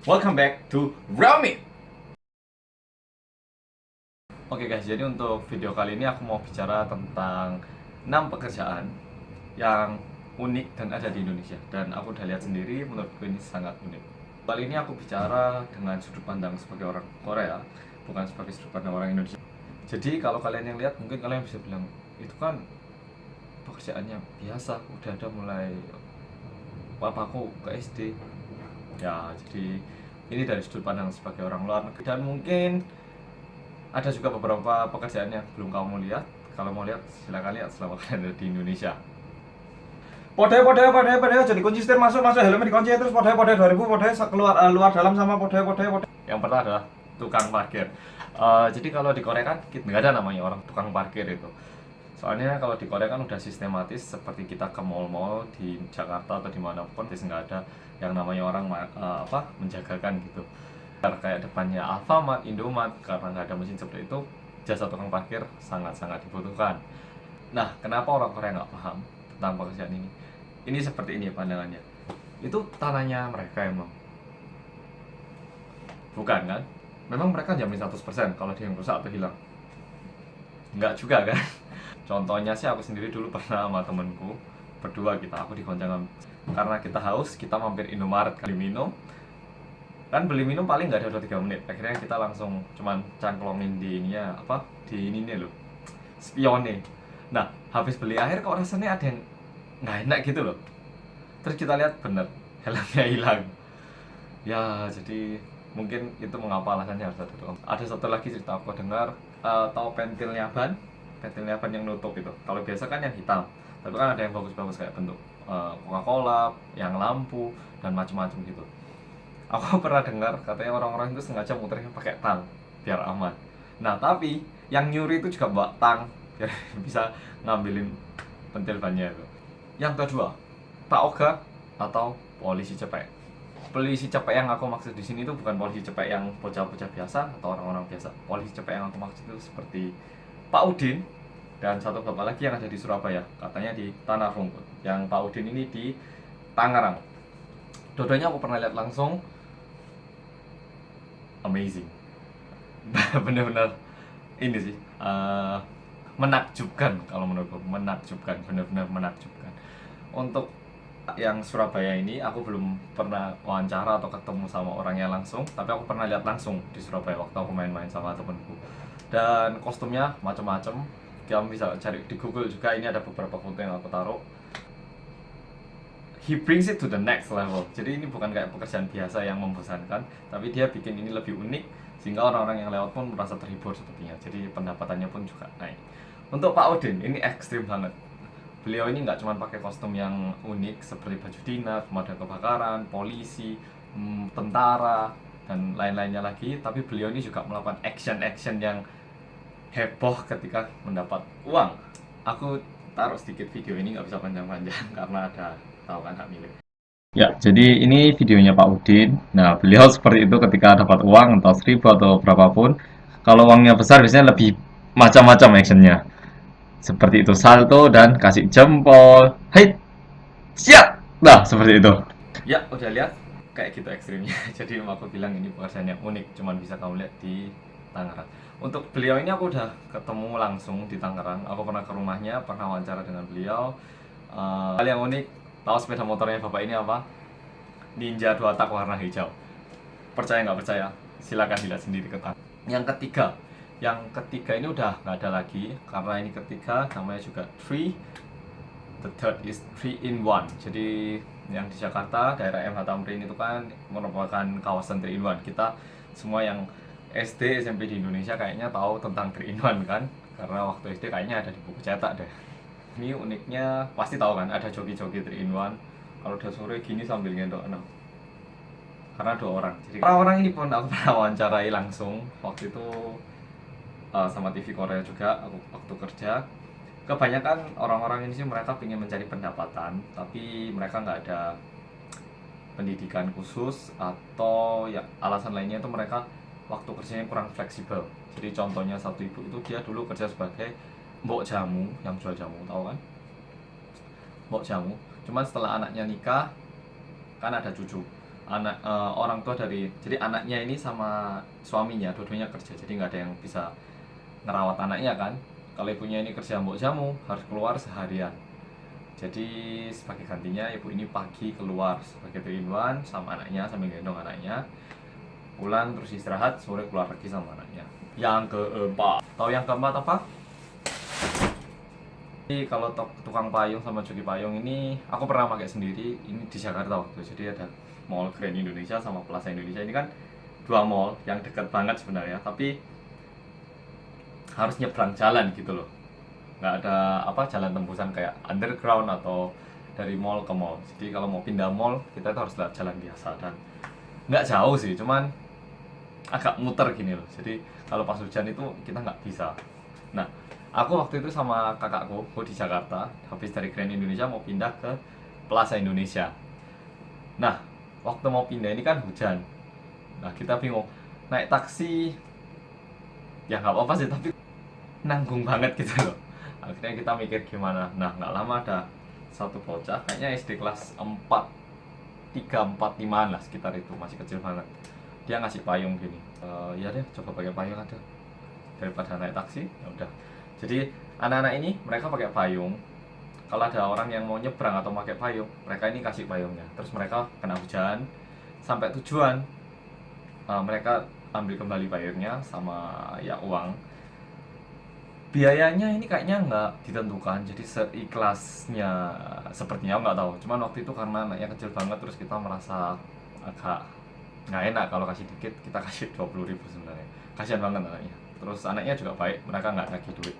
Welcome back to Realme. Oke guys, jadi untuk video kali ini aku mau bicara tentang 6 pekerjaan yang unik dan ada di Indonesia. Dan aku udah lihat sendiri, menurutku ini sangat unik. Kali ini aku bicara dengan sudut pandang sebagai orang Korea, bukan sebagai sudut pandang orang Indonesia. Jadi kalau kalian yang lihat, mungkin kalian bisa bilang, itu kan pekerjaannya biasa, udah ada mulai papaku ke SD. Ya, jadi ini dari sudut pandang sebagai orang luar negeri. Dan mungkin ada juga beberapa pekerjaan yang belum kamu lihat. Kalau mau lihat, silakan lihat selama kalian ada di Indonesia. Pode, jadi konsisten masuk helmnya dikunci terus pode 2000 keluar luar dalam sama pode. Yang pertama adalah tukang parkir. Jadi kalau di Korea kan nggak ada namanya orang tukang parkir itu. Soalnya kalau di Korea kan udah sistematis seperti kita ke mall-mall di Jakarta atau dimanapun, nggak ada yang namanya orang menjagakan gitu. Kayak depannya Alfamart, Indomart, karena nggak ada mesin seperti itu, jasa tukang parkir sangat-sangat dibutuhkan. Nah, kenapa orang Korea nggak paham tentang pekerjaan ini? Ini seperti ini pandangannya. Itu tanahnya mereka emang. Bukan kan? Memang mereka jamin 100% kalau dia yang rusak atau hilang. Nggak juga kan? Contohnya sih aku sendiri dulu pernah sama temenku, berdua aku di Konjangan. Karena kita haus, kita mampir Indomaret kali minum. Kan beli minum paling nggak ada 2-3 menit, akhirnya kita langsung cuman cangklongin di ininya di ini nih loh, spionnya. Nah, habis beli air kok rasanya ada yang nggak enak gitu loh. Terus kita lihat bener helmnya hilang. Ya, jadi mungkin itu mengapa alasannya harus ada tukang. Ada satu lagi cerita aku dengar, tahu pentilnya ban yang nutup itu. Kalau biasa kan yang hitam, tapi kan ada yang bagus-bagus kayak bentuk Coca-Cola, yang lampu dan macam-macam gitu. Aku pernah dengar katanya orang-orang itu sengaja muternya pakai tang biar aman. Nah, tapi yang nyuri itu juga bawa tang biar bisa ngambilin pentil bannya itu. Yang kedua, Pak Oga atau polisi cepek. Polisi cepek yang aku maksud di sini itu bukan polisi cepek yang bocah-bocah biasa atau orang-orang biasa. Polisi cepek yang aku maksud itu seperti Pak Udin dan satu bapak lagi yang ada di Surabaya, katanya di Tanah Rumput. Yang Pak Udin ini di Tangerang. Dua-duanya aku pernah lihat langsung, amazing. Bener-bener ini sih, menakjubkan. Kalau menurutku menakjubkan, bener-bener menakjubkan. Untuk yang Surabaya ini aku belum pernah wawancara atau ketemu sama orangnya langsung, tapi aku pernah lihat langsung di Surabaya waktu aku main-main sama temenku. Dan kostumnya macam-macam, kamu bisa cari di Google juga, ini ada beberapa foto yang aku taruh. He brings it to the next level. Jadi ini bukan kayak pekerjaan biasa yang membosankan, tapi dia bikin ini lebih unik sehingga orang-orang yang lewat pun merasa terhibur sepertinya. Jadi pendapatannya pun juga naik. Untuk Pak Odin ini ekstrim banget. Beliau ini nggak cuma pakai kostum yang unik seperti baju dinas, pemadam kebakaran, polisi, tentara dan lain-lainnya lagi, tapi beliau ini juga melakukan action-action yang heboh ketika mendapat uang. Aku taruh sedikit video ini, nggak bisa panjang-panjang karena ada, tahu kan, hak milik. Ya, jadi ini videonya Pak Udin. Nah, beliau seperti itu ketika dapat uang, entah 1.000 atau berapapun. Kalau uangnya besar biasanya lebih macam-macam actionnya. Seperti itu, salto dan kasih jempol. Hai, siap! Nah, seperti itu. Ya, udah lihat? Kayak gitu ekstrimnya. Jadi aku bilang ini pekerjaan yang unik, cuman bisa kamu lihat di Tangerang. Untuk beliau ini aku udah ketemu langsung di Tangerang. Aku pernah ke rumahnya, pernah wawancara dengan beliau. Hal yang unik, tahu sepeda motornya bapak ini apa? Ninja 2 tak warna hijau. Percaya nggak percaya? Silakan dilihat sendiri ke tangan. Yang ketiga ini udah nggak ada lagi karena ini ketiga, namanya juga three. The third is 3-in-1. Jadi yang di Jakarta, daerah MH Tamrin itu kan merupakan kawasan 3-in-1. Kita semua yang SD, SMP di Indonesia kayaknya tahu tentang 3-in-1 kan? Karena waktu SD kayaknya ada di buku cetak deh. Ini uniknya pasti tahu kan, ada joki-joki 3-in-1. Kalau udah sore gini sambil ngendok enam. Karena 2 orang. Jadi orang-orang ini pun aku pernah wawancarai langsung waktu itu, sama TV Korea juga aku waktu kerja. Kebanyakan orang-orang ini sih mereka ingin mencari pendapatan, tapi mereka nggak ada pendidikan khusus atau ya alasan lainnya itu mereka waktu kerjanya kurang fleksibel. Jadi contohnya satu ibu itu dia dulu kerja sebagai mbok jamu yang jual jamu, tahu kan? Mbok jamu. Cuman setelah anaknya nikah kan ada cucu. orang tua dari, jadi anaknya ini sama suaminya dua-duanya kerja, jadi nggak ada yang bisa ngerawat anaknya kan. Kalau ibunya ini kerja mbok jamu harus keluar seharian, jadi sebagai gantinya ibu ini pagi keluar sebagai 3 in 1 sama anaknya sambil gendong anaknya, pulang terus istirahat, sore keluar lagi sama anaknya. Yang keempat, tahu yang keempat apa? Jadi kalau tukang payung sama joki payung ini aku pernah pakai sendiri, ini di Jakarta waktu. Jadi ada Mall Grand Indonesia sama Plaza Indonesia, ini kan dua mall yang dekat banget sebenarnya, tapi harus nyebrang jalan gitu loh. Nggak ada jalan tembusan kayak underground atau dari mall ke mall. Jadi kalau mau pindah mall kita itu harus lewat jalan biasa, dan nggak jauh sih, cuman agak muter gini loh. Jadi kalau pas hujan itu kita nggak bisa. Nah, aku waktu itu sama kakakku, aku di Jakarta, habis dari Grand Indonesia mau pindah ke Plaza Indonesia. Nah, waktu mau pindah ini kan hujan. Nah, kita bingung. Naik taksi, ya nggak apa-apa sih, tapi nanggung banget gitu loh. Akhirnya kita mikir gimana. Nah, nggak lama ada satu bocah, kayaknya SD kelas 4, 3, 4, 5 lah sekitar itu, masih kecil banget. Dia ngasih payung gini. Ya deh, coba pakai payung aja daripada naik taksi. Ya udah. Jadi anak-anak ini mereka pakai payung. Kalau ada orang yang mau nyebrang atau pakai payung, mereka ini kasih payungnya. Terus mereka kena hujan sampai tujuan, mereka ambil kembali payungnya sama ya uang. Biayanya ini kayaknya nggak ditentukan, jadi seikhlasnya sepertinya, aku nggak tahu. Cuman waktu itu karena anaknya kecil banget, terus kita merasa agak nggak enak kalau kasih dikit, kita kasih 20.000 sebenarnya. Kasihan banget anaknya. Terus anaknya juga baik, mereka nggak nagih duit.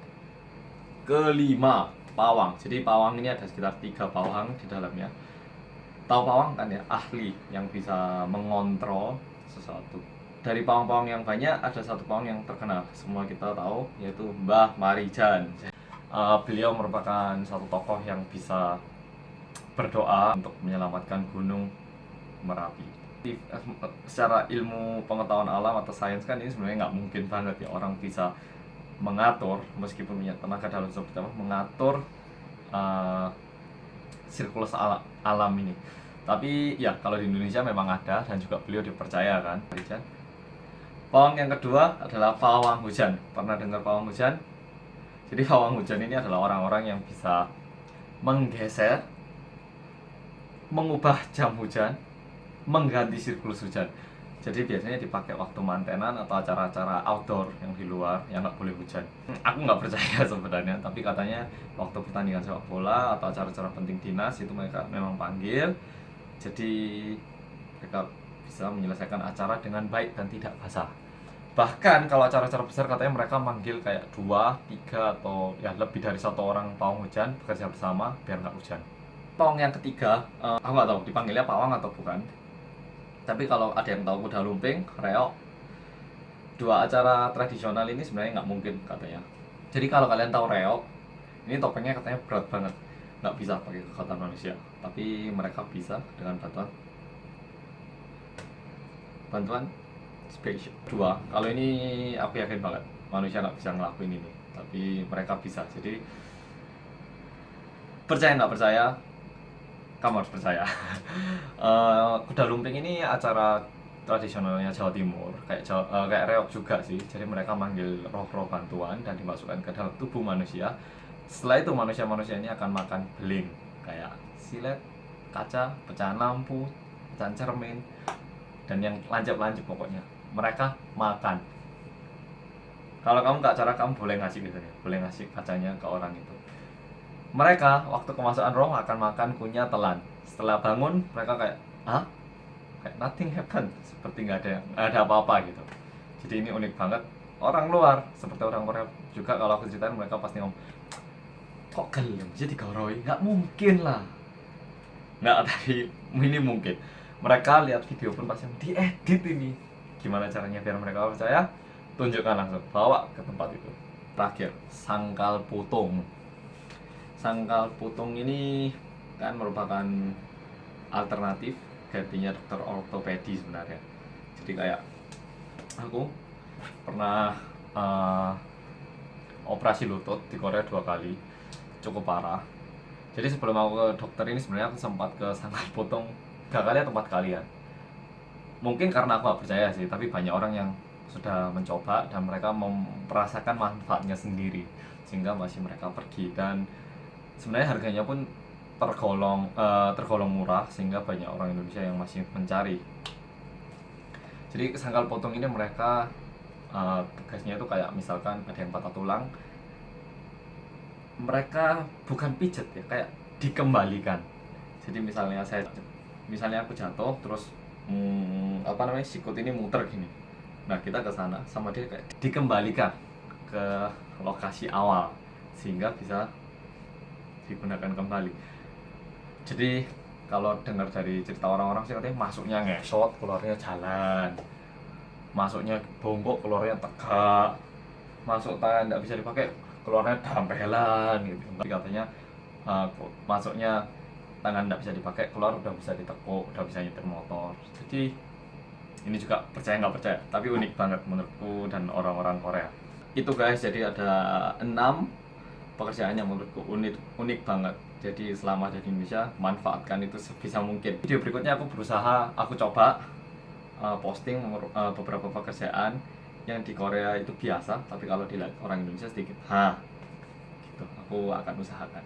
Kelima, pawang. Jadi pawang ini ada sekitar 3 pawang di dalamnya. Tahu pawang kan ya, ahli yang bisa mengontrol sesuatu. Dari pawang-pawang yang banyak, ada satu pawang yang terkenal, semua kita tahu, yaitu Mbah Marijan. Beliau merupakan satu tokoh yang bisa berdoa untuk menyelamatkan Gunung Merapi. Secara ilmu pengetahuan alam atau sains kan ini sebenarnya nggak mungkin banget ya orang bisa mengatur, meskipun punya tenaga dalam seperti apa, mengatur siklus alam ini. Tapi ya kalau di Indonesia memang ada, dan juga beliau dipercaya kan, Marijan. Pawang yang kedua adalah pawang hujan. Pernah dengar pawang hujan? Jadi pawang hujan ini adalah orang-orang yang bisa menggeser, mengubah jam hujan, mengganti siklus hujan. Jadi biasanya dipakai waktu mantenan atau acara-acara outdoor yang di luar yang nggak boleh hujan. Aku nggak percaya sebenarnya, tapi katanya waktu pertandingan sepak bola atau acara-acara penting dinas itu mereka memang panggil. Jadi mereka bisa menyelesaikan acara dengan baik dan tidak basah. Bahkan kalau acara-acara besar katanya mereka manggil kayak 2, 3 atau ya lebih dari 1 orang pawang hujan bekerja bersama biar nggak hujan. Pawang yang ketiga, aku nggak tahu dipanggilnya pawang atau bukan. Tapi kalau ada yang tahu kuda lumping, reok, 2 acara tradisional ini sebenarnya nggak mungkin katanya. Jadi kalau kalian tahu reok, ini topengnya katanya berat banget, nggak bisa pakai kekuatan manusia. Tapi mereka bisa dengan bantuan spesial. 2, kalau ini aku yakin banget manusia nggak bisa ngelakuin ini, tapi mereka bisa. Jadi percaya nggak percaya, kamu harus percaya. Kuda lumping ini acara tradisionalnya Jawa Timur, kayak reok juga sih. Jadi mereka manggil roh-roh bantuan dan dimasukkan ke dalam tubuh manusia. Setelah itu manusia-manusia ini akan makan beling kayak silet, kaca, pecahan lampu, pecahan cermin, dan yang lancip-lancip pokoknya mereka makan. Kalau kamu ke acara, kamu boleh ngasih gitu ya, boleh ngasih kacanya ke orang itu. Mereka waktu kemasukan roh akan makan kunyah telan. Setelah bangun mereka kayak kayak nothing happen, seperti nggak ada apa-apa gitu. Jadi ini unik banget. Orang luar seperti orang Korea juga, kalau aku ceritain mereka pasti ngomong, kok gelem jadi digaroi, nggak mungkin lah. Nggak, tapi ini mungkin. Mereka lihat video pun pasti diedit ini. Gimana caranya biar mereka percaya? Tunjukkan langsung, bawa ke tempat itu. Terakhir, sangkal putung. Sangkal putung ini kan merupakan alternatif gantinya dokter ortopedi sebenarnya. Jadi kayak aku pernah operasi lutut di Korea 2 kali, cukup parah. Jadi sebelum aku ke dokter ini sebenarnya aku sempat ke sangkal putung 3 kali atau 4 kalian. Mungkin karena aku gak percaya sih, tapi banyak orang yang sudah mencoba dan mereka merasakan manfaatnya sendiri sehingga masih mereka pergi. Dan sebenarnya harganya pun tergolong murah sehingga banyak orang Indonesia yang masih mencari. Jadi sangkal potong ini mereka tugasnya itu kayak misalkan ada yang patah tulang, mereka bukan pijet ya, kayak dikembalikan. Jadi misalnya aku jatuh terus sikut ini muter gini, nah kita ke sana sama dia kayak dikembalikan ke lokasi awal sehingga bisa digunakan kembali. Jadi kalau dengar dari cerita orang-orang sih katanya masuknya ngesot, keluarnya jalan, masuknya bongkok, keluarnya tegak, masuk tangan nggak bisa dipakai, keluarnya dampelan gitu. Tapi katanya masuknya tangan nggak bisa dipakai, keluar udah bisa ditekuk, udah bisa nyetir motor. Jadi ini juga percaya nggak percaya, tapi unik banget menurutku dan orang-orang Korea. Itu guys, jadi ada 6 pekerjaan yang menurutku unik unik banget. Jadi selama ada di Indonesia, manfaatkan itu sebisa mungkin. Video berikutnya aku coba posting beberapa pekerjaan yang di Korea itu biasa, tapi kalau dilihat orang Indonesia sedikit, gitu. Aku akan usahakan.